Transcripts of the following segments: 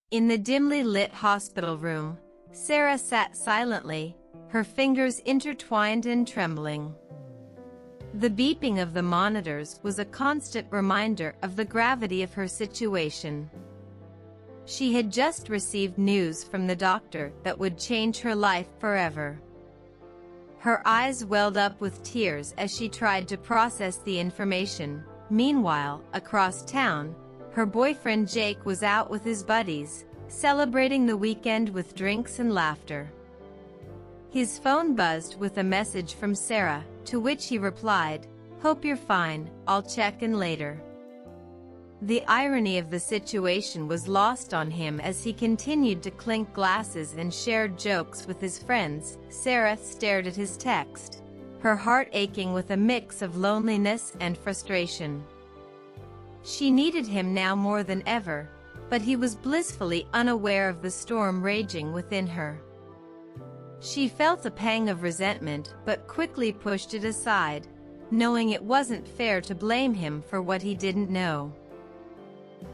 In the dimly lit hospital room, Sarah sat silently, her fingers intertwined and trembling. The beeping of the monitors was a constant reminder of the gravity of her situation. She had just received news from the doctor that would change her life forever. Her eyes welled up with tears as she tried to process the information. Meanwhile, across town, her boyfriend Jake was out with his buddies, celebrating the weekend with drinks and laughter. His phone buzzed with a message from Sarah, to which he replied, "Hope you're fine, I'll check in later." The irony of the situation was lost on him as he continued to clink glasses and shared jokes with his friends. Sarah stared at his text, her heart aching with a mix of loneliness and frustration. She needed him now more than ever, but he was blissfully unaware of the storm raging within her. She felt a pang of resentment but quickly pushed it aside, knowing it wasn't fair to blame him for what he didn't know.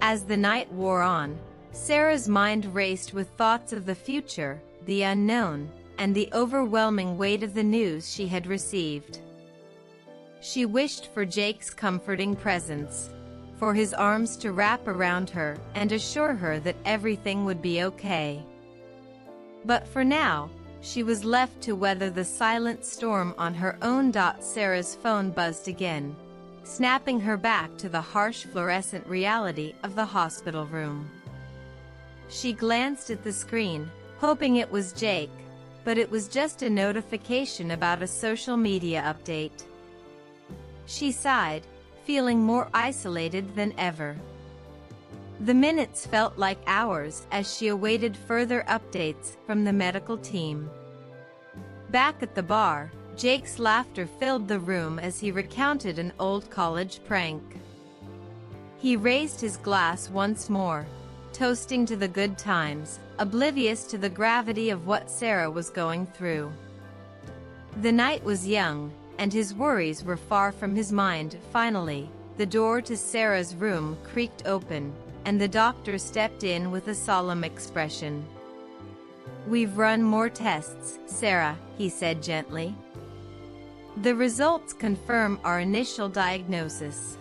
As the night wore on, Sarah's mind raced with thoughts of the future, the unknown, and the overwhelming weight of the news she had received. She wished for Jake's comforting presence, for his arms to wrap around her and assure her that everything would be okay. But for now, she was left to weather the silent storm on her own. Sarah's phone buzzed again, snapping her back to the harsh fluorescent reality of the hospital room. She glanced at the screen, hoping it was Jake, but it was just a notification about a social media update. She sighed, feeling more isolated than ever. The minutes felt like hours as she awaited further updates from the medical team. Back at the bar, Jake's laughter filled the room as he recounted an old college prank. He raised his glass once more, toasting to the good times, oblivious to the gravity of what Sarah was going through. The night was young, and his worries were far from his mind. Finally, the door to Sarah's room creaked open, and the doctor stepped in with a solemn expression. "We've run more tests, Sarah," he said gently. "The results confirm our initial diagnosis.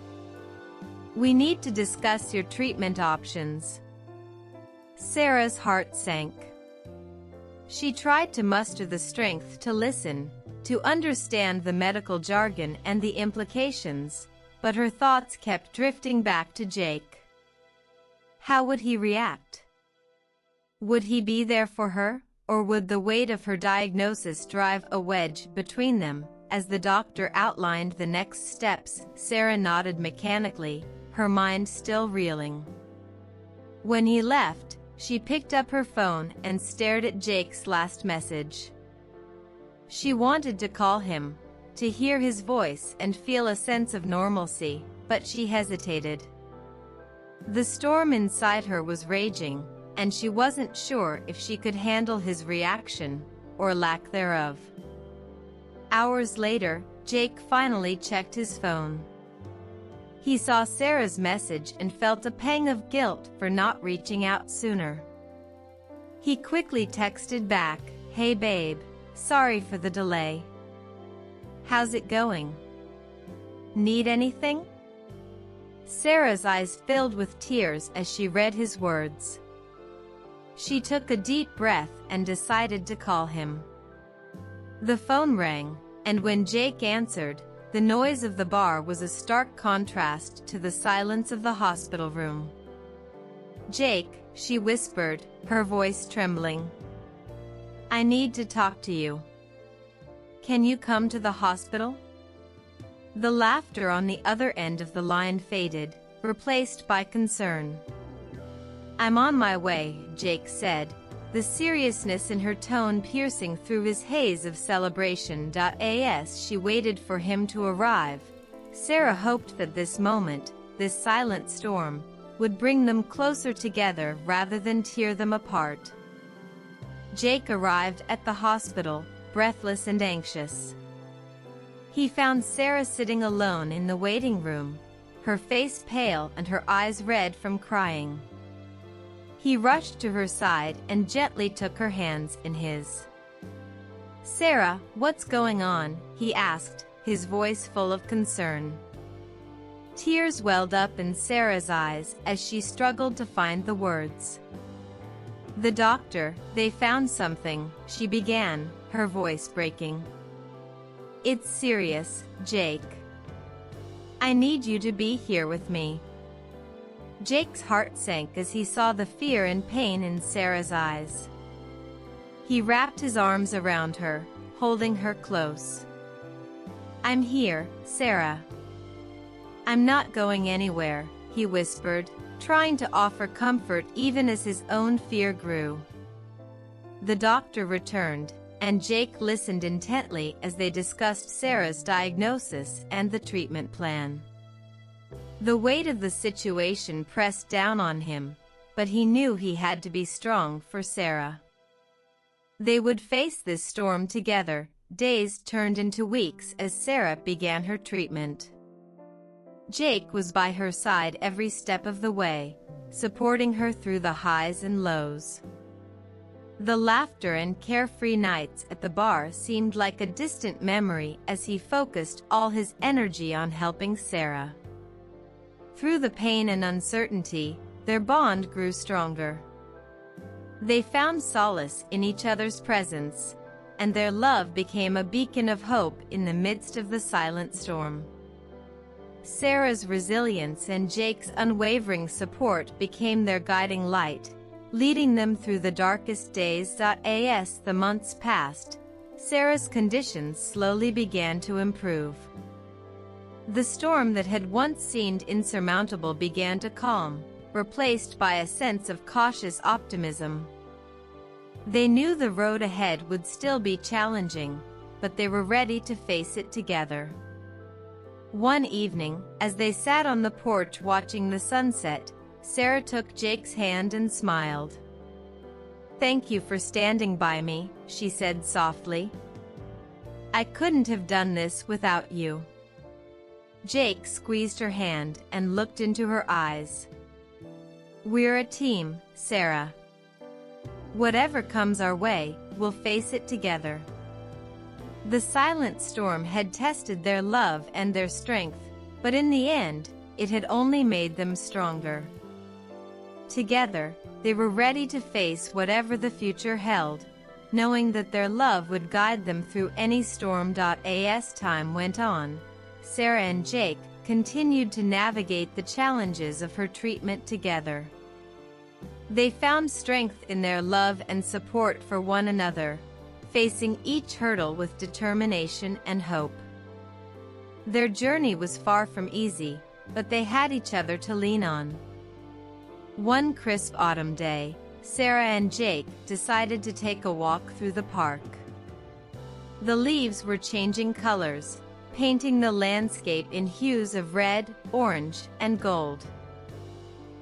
We need to discuss your treatment options." Sarah's heart sank. She tried to muster the strength to listen, to understand the medical jargon and the implications, but her thoughts kept drifting back to Jake. How would he react? Would he be there for her, or would the weight of her diagnosis drive a wedge between them? As the doctor outlined the next steps, Sarah nodded mechanically, her mind still reeling. When he left, she picked up her phone and stared at Jake's last message. She wanted to call him, to hear his voice and feel a sense of normalcy, but she hesitated. The storm inside her was raging, and she wasn't sure if she could handle his reaction, or lack thereof. Hours later, Jake finally checked his phone. He saw Sarah's message and felt a pang of guilt for not reaching out sooner. He quickly texted back, "Hey babe, sorry for the delay. How's it going? Need anything?" Sarah's eyes filled with tears as she read his words. She took a deep breath and decided to call him. The phone rang, and when Jake answered, the noise of the bar was a stark contrast to the silence of the hospital room. "Jake," she whispered, her voice trembling. "I need to talk to you. Can you come to the hospital?" The laughter on the other end of the line faded, replaced by concern. "I'm on my way," Jake said, the seriousness in her tone piercing through his haze of celebration. As she waited for him to arrive, Sarah hoped that this moment, this silent storm, would bring them closer together rather than tear them apart. Jake arrived at the hospital, breathless and anxious. He found Sarah sitting alone in the waiting room, her face pale and her eyes red from crying. He rushed to her side and gently took her hands in his. "Sarah, what's going on?" he asked, his voice full of concern. Tears welled up in Sarah's eyes as she struggled to find the words. "The doctor, they found something," she began, her voice breaking. "It's serious, Jake. I need you to be here with me." Jake's heart sank as he saw the fear and pain in Sarah's eyes. He wrapped his arms around her, holding her close. "I'm here, Sarah. I'm not going anywhere," he whispered, trying to offer comfort even as his own fear grew. The doctor returned, and Jake listened intently as they discussed Sarah's diagnosis and the treatment plan. The weight of the situation pressed down on him, but he knew he had to be strong for Sarah. They would face this storm together. Days turned into weeks as Sarah began her treatment. Jake was by her side every step of the way, supporting her through the highs and lows. The laughter and carefree nights at the bar seemed like a distant memory as he focused all his energy on helping Sarah. Through the pain and uncertainty, their bond grew stronger. They found solace in each other's presence, and their love became a beacon of hope in the midst of the silent storm. Sarah's resilience and Jake's unwavering support became their guiding light, leading them through the darkest days. As the months passed, Sarah's conditions slowly began to improve. The storm that had once seemed insurmountable began to calm, replaced by a sense of cautious optimism. They knew the road ahead would still be challenging, but they were ready to face it together. One evening, as they sat on the porch watching the sunset, Sarah took Jake's hand and smiled. "Thank you for standing by me," she said softly. "I couldn't have done this without you." Jake squeezed her hand and looked into her eyes. "We're a team, Sarah. Whatever comes our way, we'll face it together." The silent storm had tested their love and their strength, but in the end, it had only made them stronger. Together, they were ready to face whatever the future held, knowing that their love would guide them through any storm. As time went on, Sarah and Jake continued to navigate the challenges of her treatment together. They found strength in their love and support for one another, facing each hurdle with determination and hope. Their journey was far from easy, but they had each other to lean on. One crisp autumn day, Sarah and Jake decided to take a walk through the park. The leaves were changing colors, painting the landscape in hues of red, orange, and gold.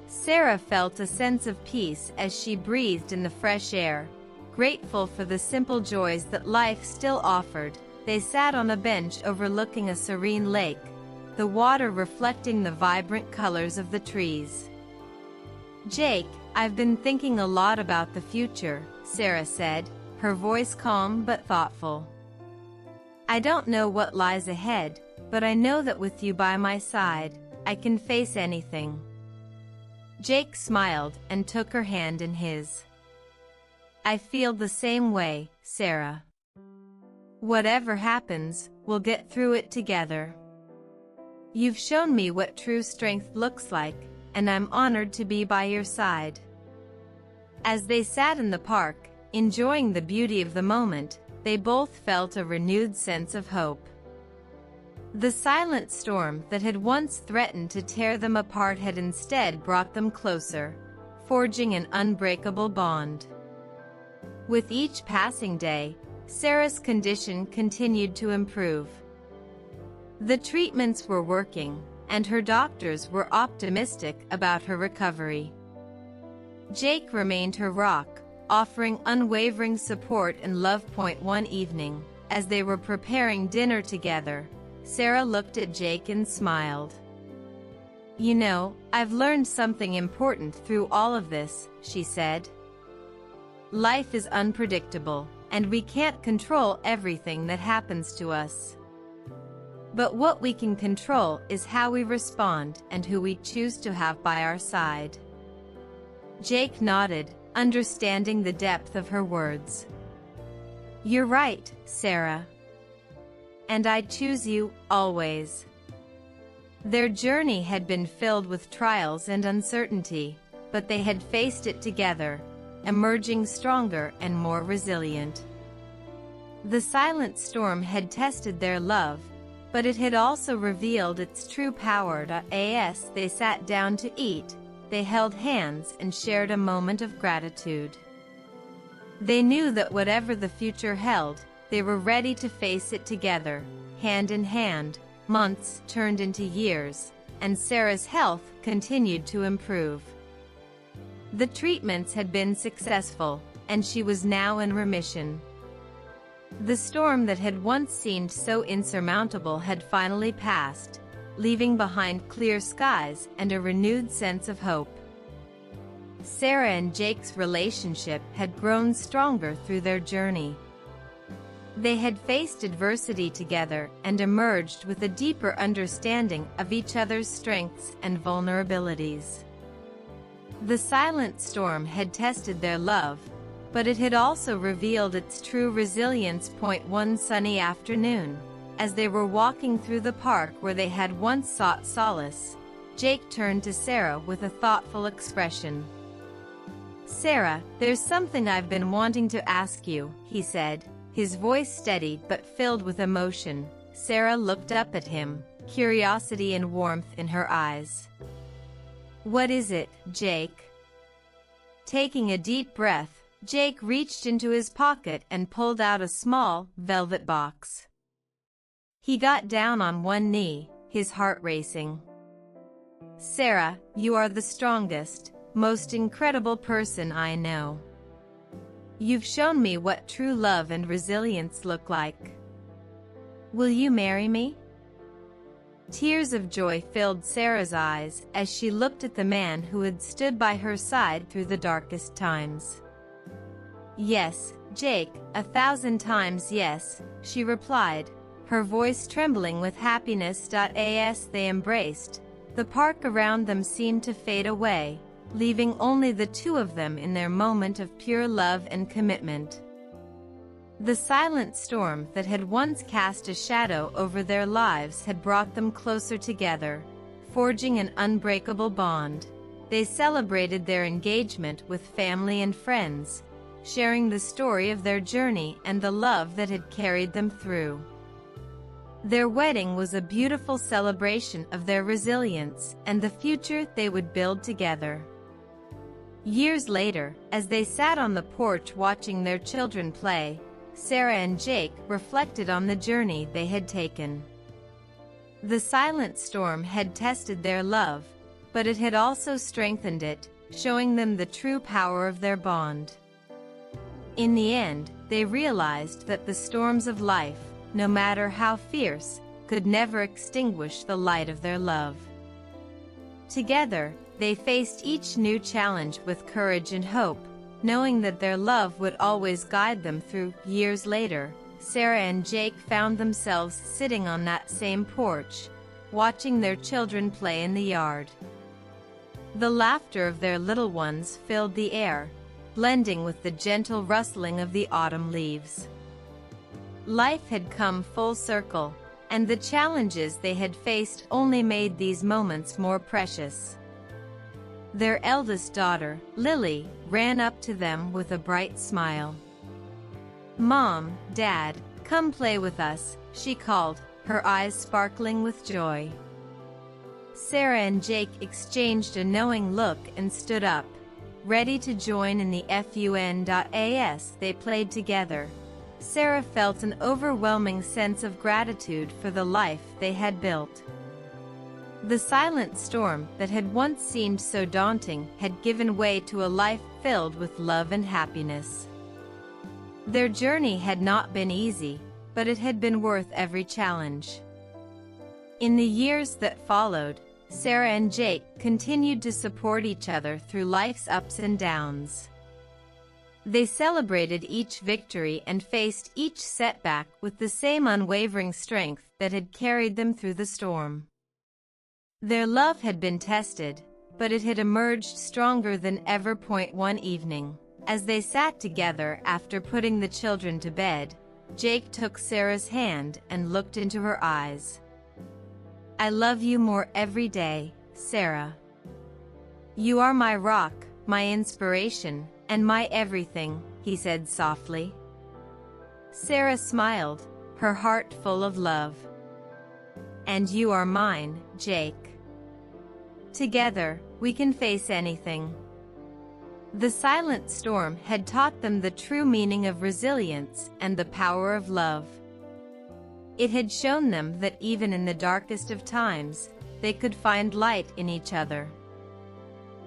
Sarah felt a sense of peace as she breathed in the fresh air, grateful for the simple joys that life still offered. They sat on a bench overlooking a serene lake, the water reflecting the vibrant colors of the trees. "Jake, I've been thinking a lot about the future," Sarah said, her voice calm but thoughtful. "I don't know what lies ahead, but I know that with you by my side, I can face anything." Jake smiled and took her hand in his. "I feel the same way, Sarah. Whatever happens, we'll get through it together. You've shown me what true strength looks like, and I'm honored to be by your side." As they sat in the park, enjoying the beauty of the moment, they both felt a renewed sense of hope. The silent storm that had once threatened to tear them apart had instead brought them closer, forging an unbreakable bond. With each passing day, Sarah's condition continued to improve. The treatments were working, and her doctors were optimistic about her recovery. Jake remained her rock, offering unwavering support and love. One evening, as they were preparing dinner together, Sarah looked at Jake and smiled. You know, I've learned something important through all of this, she said. Life is unpredictable, and we can't control everything that happens to us. But what we can control is how we respond and who we choose to have by our side. Jake nodded, understanding the depth of her words. You're right, Sarah. And I choose you, always. Their journey had been filled with trials and uncertainty, but they had faced it together, emerging stronger and more resilient. The silent storm had tested their love, but it had also revealed its true power. As they sat down to eat, they held hands and shared a moment of gratitude. They knew that whatever the future held, they were ready to face it together, hand in hand. Months turned into years, and Sarah's health continued to improve. The treatments had been successful, and she was now in remission. The storm that had once seemed so insurmountable had finally passed, leaving behind clear skies and a renewed sense of hope. Sarah and Jake's relationship had grown stronger through their journey. They had faced adversity together and emerged with a deeper understanding of each other's strengths and vulnerabilities. The silent storm had tested their love, but it had also revealed its true resilience. One sunny afternoon, as they were walking through the park where they had once sought solace, Jake turned to Sarah with a thoughtful expression. Sarah, there's something I've been wanting to ask you, he said, his voice steady but filled with emotion. Sarah looked up at him, curiosity and warmth in her eyes. What is it, Jake? Taking a deep breath, Jake reached into his pocket and pulled out a small, velvet box. He got down on one knee, his heart racing. Sarah, you are the strongest, most incredible person I know. You've shown me what true love and resilience look like. Will you marry me? Tears of joy filled Sarah's eyes as she looked at the man who had stood by her side through the darkest times. Yes, Jake, 1,000 times yes, she replied, her voice trembling with happiness. As they embraced, the park around them seemed to fade away, leaving only the two of them in their moment of pure love and commitment. The silent storm that had once cast a shadow over their lives had brought them closer together, forging an unbreakable bond. They celebrated their engagement with family and friends, sharing the story of their journey and the love that had carried them through. Their wedding was a beautiful celebration of their resilience and the future they would build together. Years later, as they sat on the porch watching their children play, Sarah and Jake reflected on the journey they had taken. The silent storm had tested their love, but it had also strengthened it, showing them the true power of their bond. In the end, they realized that the storms of life, no matter how fierce, could never extinguish the light of their love. Together, they faced each new challenge with courage and hope, knowing that their love would always guide them through. Years later, Sarah and Jake found themselves sitting on that same porch, watching their children play in the yard. The laughter of their little ones filled the air, blending with the gentle rustling of the autumn leaves. Life had come full circle, and the challenges they had faced only made these moments more precious. Their eldest daughter, Lily, ran up to them with a bright smile. Mom, Dad, come play with us, she called, her eyes sparkling with joy. Sarah and Jake exchanged a knowing look and stood up, ready to join in the fun. As they played together, Sarah felt an overwhelming sense of gratitude for the life they had built. The silent storm that had once seemed so daunting had given way to a life filled with love and happiness. Their journey had not been easy, but it had been worth every challenge. In the years that followed, Sarah and Jake continued to support each other through life's ups and downs. They celebrated each victory and faced each setback with the same unwavering strength that had carried them through the storm. Their love had been tested, but it had emerged stronger than ever. One evening, as they sat together after putting the children to bed, Jake took Sarah's hand and looked into her eyes. "I love you more every day, Sarah. You are my rock, my inspiration, and my everything," he said softly. Sarah smiled, her heart full of love. "And you are mine, Jake. Together, we can face anything." The silent storm had taught them the true meaning of resilience and the power of love. It had shown them that even in the darkest of times, they could find light in each other.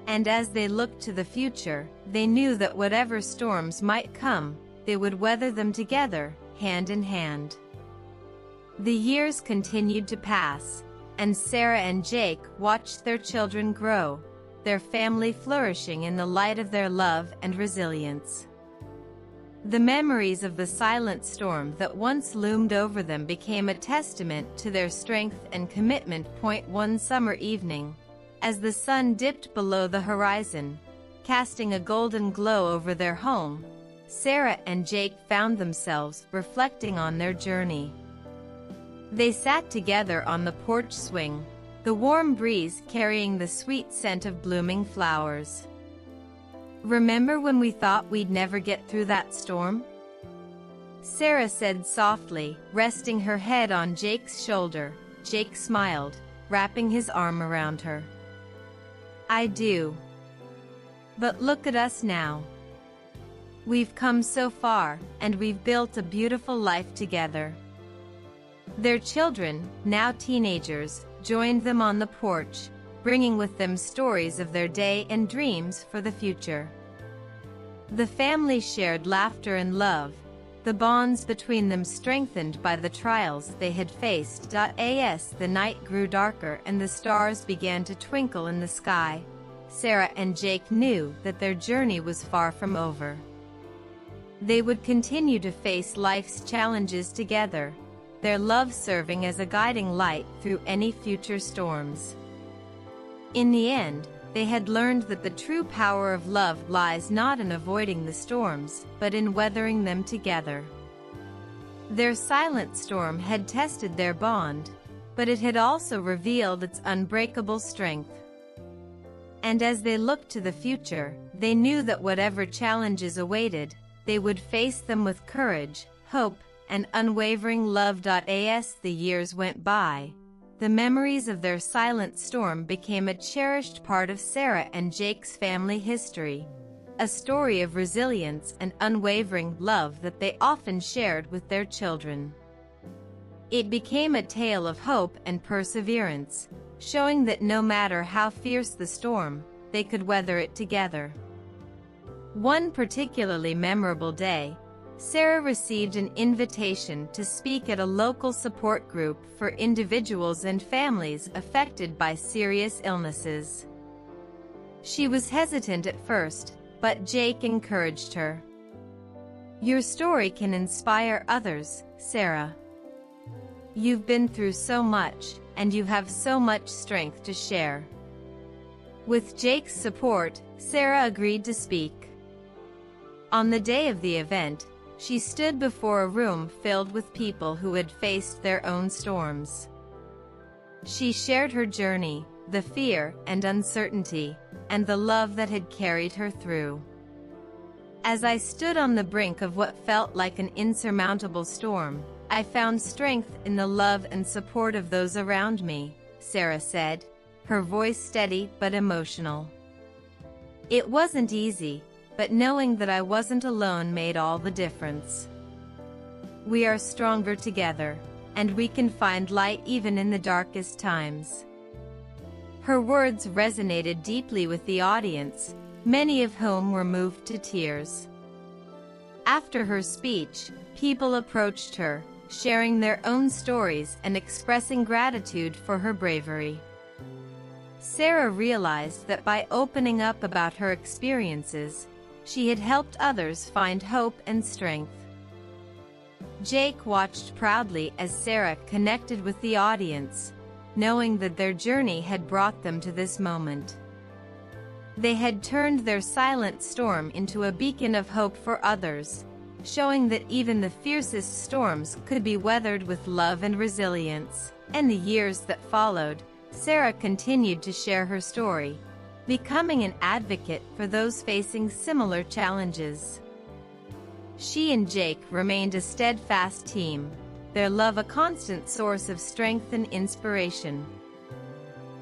And as they looked to the future, they knew that whatever storms might come, they would weather them together, hand in hand. The years continued to pass, and Sarah and Jake watched their children grow, their family flourishing in the light of their love and resilience. The memories of the silent storm that once loomed over them became a testament to their strength and commitment. One summer evening, as the sun dipped below the horizon, casting a golden glow over their home, Sarah and Jake found themselves reflecting on their journey. They sat together on the porch swing, the warm breeze carrying the sweet scent of blooming flowers. "Remember when we thought we'd never get through that storm?" Sarah said softly, resting her head on Jake's shoulder. Jake smiled, wrapping his arm around her. "I do. But look at us now. We've come so far, and we've built a beautiful life together." Their children, now teenagers, joined them on the porch, bringing with them stories of their day and dreams for the future. The family shared laughter and love, the bonds between them strengthened by the trials they had faced. As the night grew darker and the stars began to twinkle in the sky, Sarah and Jake knew that their journey was far from over. They would continue to face life's challenges together, their love serving as a guiding light through any future storms. In the end, they had learned that the true power of love lies not in avoiding the storms, but in weathering them together. Their silent storm had tested their bond, but it had also revealed its unbreakable strength. And as they looked to the future, they knew that whatever challenges awaited, they would face them with courage, hope, and unwavering love. As the years went by, the memories of their silent storm became a cherished part of Sarah and Jake's family history, a story of resilience and unwavering love that they often shared with their children. It became a tale of hope and perseverance, showing that no matter how fierce the storm, they could weather it together. One particularly memorable day, Sarah received an invitation to speak at a local support group for individuals and families affected by serious illnesses. She was hesitant at first, but Jake encouraged her. "Your story can inspire others, Sarah. You've been through so much, and you have so much strength to share." With Jake's support, Sarah agreed to speak. On the day of the event, she stood before a room filled with people who had faced their own storms. She shared her journey, the fear and uncertainty, and the love that had carried her through. "As I stood on the brink of what felt like an insurmountable storm, I found strength in the love and support of those around me," Sarah said, her voice steady but emotional. "It wasn't easy, but knowing that I wasn't alone made all the difference. We are stronger together, and we can find light even in the darkest times." Her words resonated deeply with the audience, many of whom were moved to tears. After her speech, people approached her, sharing their own stories and expressing gratitude for her bravery. Sarah realized that by opening up about her experiences, she had helped others find hope and strength. Jake watched proudly as Sarah connected with the audience, knowing that their journey had brought them to this moment. They had turned their silent storm into a beacon of hope for others, showing that even the fiercest storms could be weathered with love and resilience. In the years that followed, Sarah continued to share her story, becoming an advocate for those facing similar challenges. She and Jake remained a steadfast team, their love a constant source of strength and inspiration.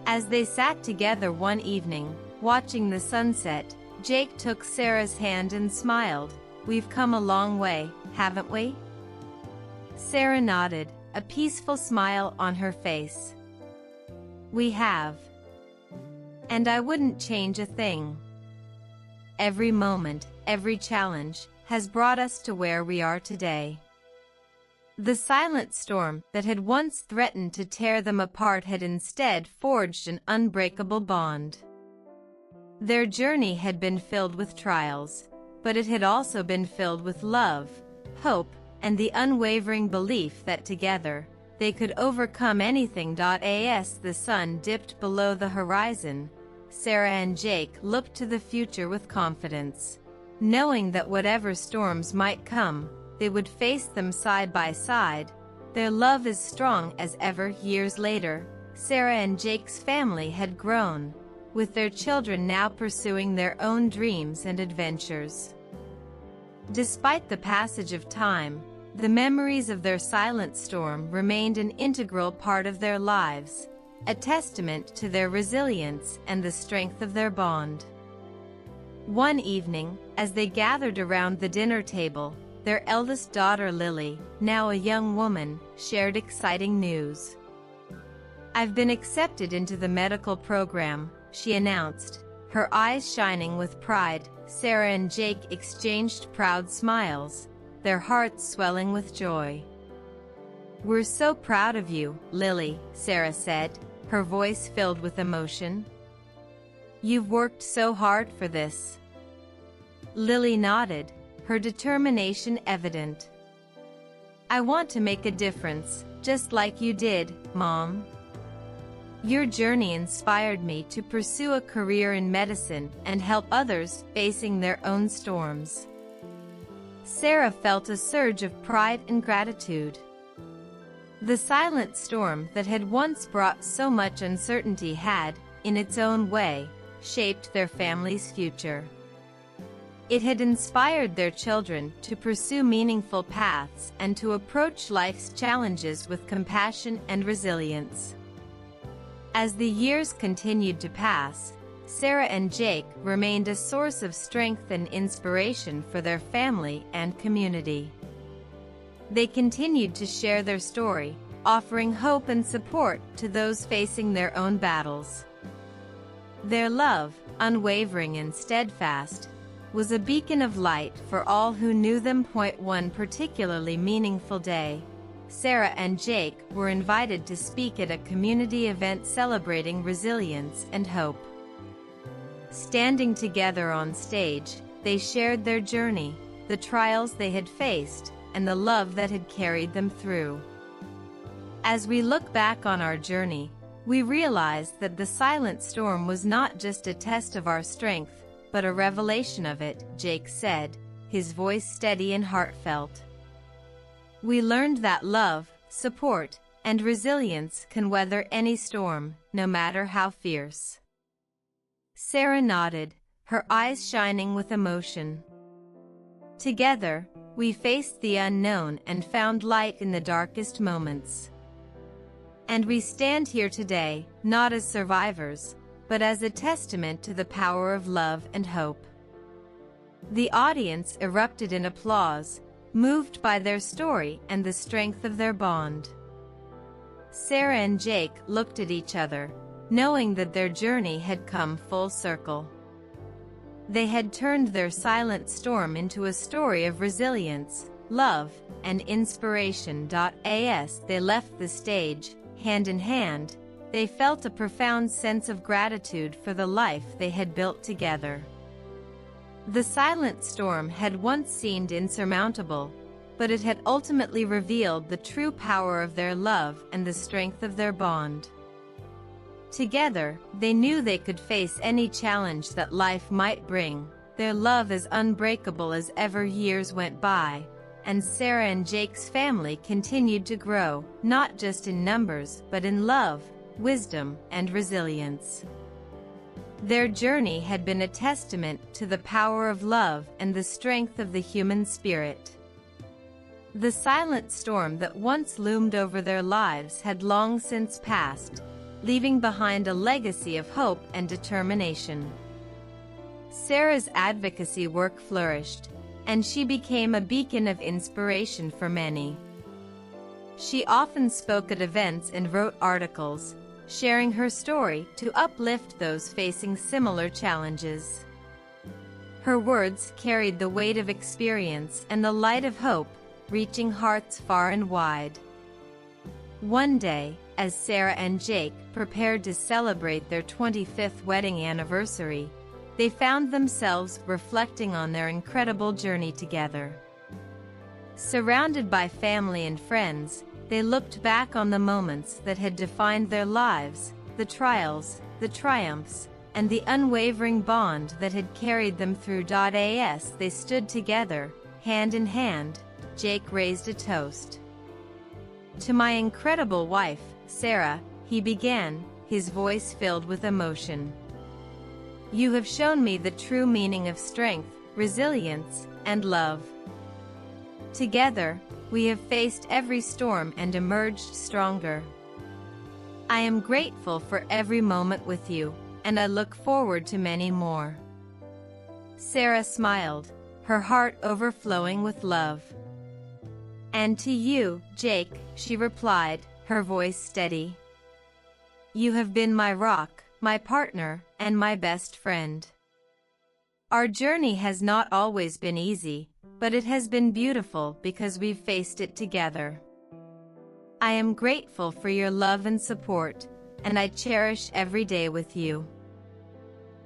As they sat together one evening, watching the sunset, Jake took Sarah's hand and smiled. "We've come a long way, haven't we?" Sarah nodded, a peaceful smile on her face. "We have. And I wouldn't change a thing. Every moment, every challenge, has brought us to where we are today." The silent storm that had once threatened to tear them apart had instead forged an unbreakable bond. Their journey had been filled with trials, but it had also been filled with love, hope, and the unwavering belief that together, they could overcome anything. As the sun dipped below the horizon, Sarah and Jake looked to the future with confidence, knowing that whatever storms might come, they would face them side by side. Their love is strong as ever. Years later, Sarah and Jake's family had grown, with their children now pursuing their own dreams and adventures. Despite the passage of time, the memories of their silent storm remained an integral part of their lives, a testament to their resilience and the strength of their bond. One evening, as they gathered around the dinner table, their eldest daughter Lily, now a young woman, shared exciting news. "I've been accepted into the medical program," she announced, her eyes shining with pride. Sarah and Jake exchanged proud smiles, their hearts swelling with joy. "We're so proud of you, Lily," Sarah said, her voice filled with emotion. "You've worked so hard for this." Lily nodded, her determination evident. "I want to make a difference, just like you did, Mom. Your journey inspired me to pursue a career in medicine and help others facing their own storms." Sarah felt a surge of pride and gratitude. The silent storm that had once brought so much uncertainty had, in its own way, shaped their family's future. It had inspired their children to pursue meaningful paths and to approach life's challenges with compassion and resilience. As the years continued to pass, Sarah and Jake remained a source of strength and inspiration for their family and community. They continued to share their story, offering hope and support to those facing their own battles. Their love, unwavering and steadfast, was a beacon of light for all who knew them. One particularly meaningful day, Sarah and Jake were invited to speak at a community event celebrating resilience and hope. Standing together on stage, they shared their journey, the trials they had faced, and the love that had carried them through. As we look back on our journey, we realize that the silent storm was not just a test of our strength, but a revelation of it, Jake said, his voice steady and heartfelt. "We learned that love, support, and resilience can weather any storm, no matter how fierce." Sarah nodded, her eyes shining with emotion. "Together, we faced the unknown and found light in the darkest moments. And we stand here today, not as survivors, but as a testament to the power of love and hope." The audience erupted in applause, moved by their story and the strength of their bond. Sarah and Jake looked at each other, knowing that their journey had come full circle. They had turned their silent storm into a story of resilience, love, and inspiration. As they left the stage, hand in hand, they felt a profound sense of gratitude for the life they had built together. The silent storm had once seemed insurmountable, but it had ultimately revealed the true power of their love and the strength of their bond. Together, they knew they could face any challenge that life might bring, their love as unbreakable as ever. Years went by, and Sarah and Jake's family continued to grow, not just in numbers but in love, wisdom, and resilience. Their journey had been a testament to the power of love and the strength of the human spirit. The silent storm that once loomed over their lives had long since passed, leaving behind a legacy of hope and determination. Sarah's advocacy work flourished, and she became a beacon of inspiration for many. She often spoke at events and wrote articles, sharing her story to uplift those facing similar challenges. Her words carried the weight of experience and the light of hope, reaching hearts far and wide. One day, as Sarah and Jake prepared to celebrate their 25th wedding anniversary, they found themselves reflecting on their incredible journey together. Surrounded by family and friends, they looked back on the moments that had defined their lives, the trials, the triumphs, and the unwavering bond that had carried them through. As they stood together, hand in hand, Jake raised a toast. "To my incredible wife, Sarah," he began, his voice filled with emotion. "You have shown me the true meaning of strength, resilience, and love. Together, we have faced every storm and emerged stronger. I am grateful for every moment with you, and I look forward to many more." Sarah smiled, her heart overflowing with love. "And to you, Jake," she replied, her voice steady. "You have been my rock, my partner, and my best friend. Our journey has not always been easy, but it has been beautiful because we've faced it together. I am grateful for your love and support, and I cherish every day with you."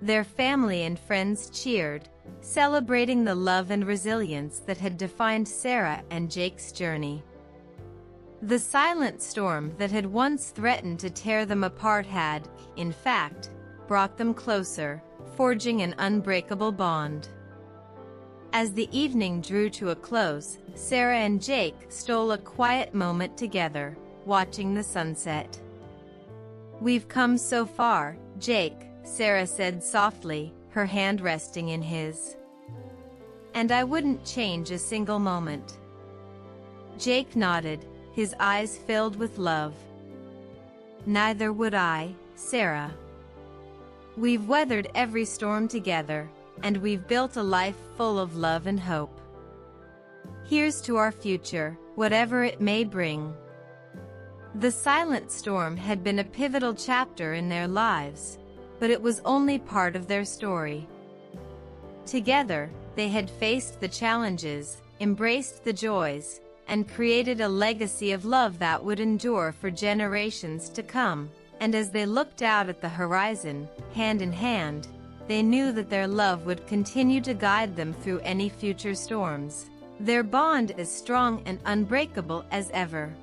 Their family and friends cheered, celebrating the love and resilience that had defined Sarah and Jake's journey. The silent storm that had once threatened to tear them apart had, in fact, brought them closer, forging an unbreakable bond. As the evening drew to a close, Sarah and Jake stole a quiet moment together, watching the sunset. "We've come so far, Jake," Sarah said softly, her hand resting in his. "And I wouldn't change a single moment." Jake nodded, his eyes filled with love. "Neither would I, Sarah. We've weathered every storm together, and we've built a life full of love and hope. Here's to our future, whatever it may bring." The silent storm had been a pivotal chapter in their lives, but it was only part of their story. Together, they had faced the challenges, embraced the joys, and created a legacy of love that would endure for generations to come. And as they looked out at the horizon, hand in hand, they knew that their love would continue to guide them through any future storms, their bond as strong and unbreakable as ever.